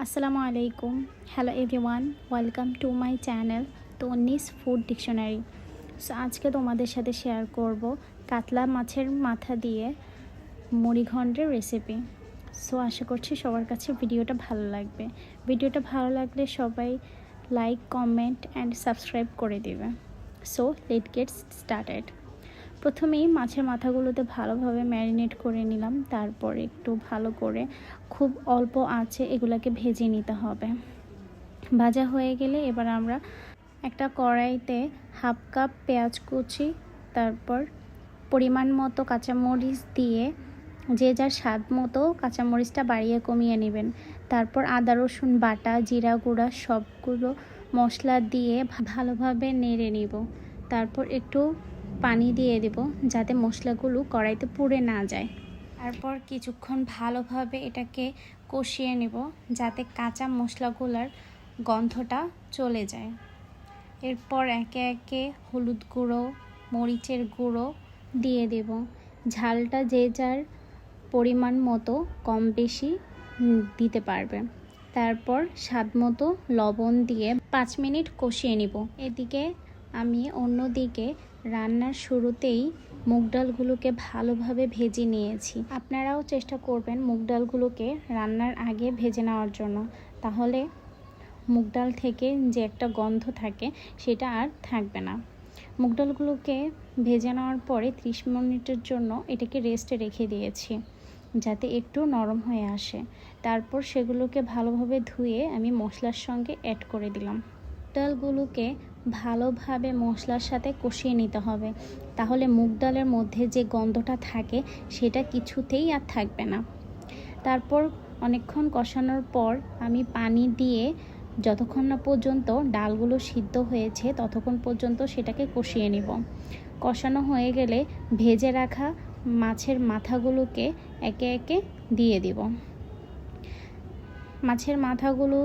আসসালামু আলাইকুম। Hello everyone, welcome to my channel Tonni's food dictionary. So আজকে তোমাদের সাথে শেয়ার করব কাতলা মাছের মাথা দিয়ে মুড়িঘণ্টের রেসিপি। সো আশা করছি সবার কাছে ভিডিওটা ভালো লাগবে। ভিডিওটা ভালো লাগলে সবাই লাইক, কমেন্ট অ্যান্ড সাবস্ক্রাইব করে দেবে। So late get started. প্রথমেই মাছের মাথাগুলোতে ভালোভাবে ম্যারিনেট করে নিলাম, তারপর একটু ভালো করে খুব অল্প আঁচে এগুলোকে ভেজে নিতে হবে। ভাজা হয়ে গেলে এবার আমরা একটা কড়াইতে হাফ কাপ পেঁয়াজ কুচি, তারপর পরিমাণ মতো কাঁচামরিচ দিয়ে যে যার স্বাদ মতো কাঁচামরিচটা বাড়িয়ে কমিয়ে নেবেন। তারপর আদা রসুন বাটা, জিরা গুঁড়া সবগুলো মশলা দিয়ে ভালোভাবে নেড়ে নিব। তারপর একটু পানি দিয়ে দেব যাতে মশলাগুলো কড়াইতে পুড়ে না যায়। তারপর কিছুক্ষণ ভালোভাবে এটাকে কষিয়ে নেব যাতে কাঁচা মশলাগুলোর গন্ধটা চলে যায়। এরপর একে একে হলুদ গুঁড়ো, মরিচের গুঁড়ো দিয়ে দেব। ঝালটা যে যার পরিমাণ মতো কম বেশি দিতে পারবে। তারপর স্বাদ মতো লবণ দিয়ে 5 মিনিট কষিয়ে নিব। এদিকে আমি অন্যদিকে রান্নার শুরুতেই মুগ ডালগুলোকে ভালোভাবে ভেজে নিয়েছি। আপনারাও চেষ্টা করবেন মুগ ডালগুলোকে রান্নার আগে ভেজে নেওয়ার জন্য, তাহলে মুগ ডাল থেকে যে একটা গন্ধ থাকে সেটা আর থাকবে না। মুগ ডালগুলোকে ভেজে নেওয়ার পরে 30 মিনিটের জন্য এটাকে রেস্টে রেখে দিয়েছি যাতে একটু নরম হয়ে আসে। তারপর সেগুলোকে ভালোভাবে ধুয়ে আমি মশলার সঙ্গে অ্যাড করে দিলাম। ডালগুলোকে ভালোভাবে মশলার সাথে কষিয়ে নিতে হবে, তাহলে মুগ ডালের মধ্যে যে গন্ধটা থাকে সেটা কিছুতেই আর থাকবে না। তারপর অনেকক্ষণ কষানোর পর আমি পানি দিয়ে যতক্ষণ না পর্যন্ত ডালগুলো সিদ্ধ হয়েছে ততক্ষণ পর্যন্ত সেটাকে কষিয়ে নেব। কষানো হয়ে গেলে ভেজে রাখা মাছের মাথাগুলোকে একে একে দিয়ে দেব। মাছের মাথাগুলো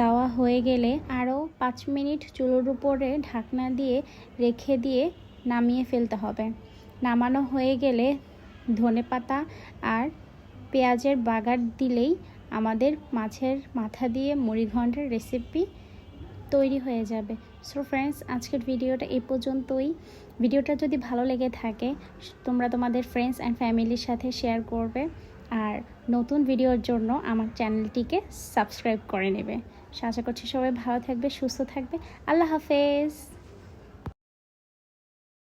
দেওয়া হয়ে গেলে আরও 5 মিনিট চুলোর উপরে ঢাকনা দিয়ে রেখে দিয়ে নামিয়ে ফেলতে হবে। নামানো হয়ে গেলে ধনেপাতা আর পেঁয়াজের বাগার দিলেই আমাদের মাছের মাথা দিয়ে মুড়িঘণ্টের রেসিপি তৈরি হয়ে যাবে। সো ফ্রেন্ডস, আজকের ভিডিওটা এই পর্যন্তই। ভিডিওটা যদি ভালো লেগে থাকে তোমরা তোমাদের ফ্রেন্ডস অ্যান্ড ফ্যামিলির সাথে শেয়ার করবে, আর নতুন ভিডিওর জন্য আমার চ্যানেলটিকে সাবস্ক্রাইব করে নেবে। আশা করছি সবাই ভালো থাকবে, সুস্থ থাকবে। আল্লাহ হাফেজ।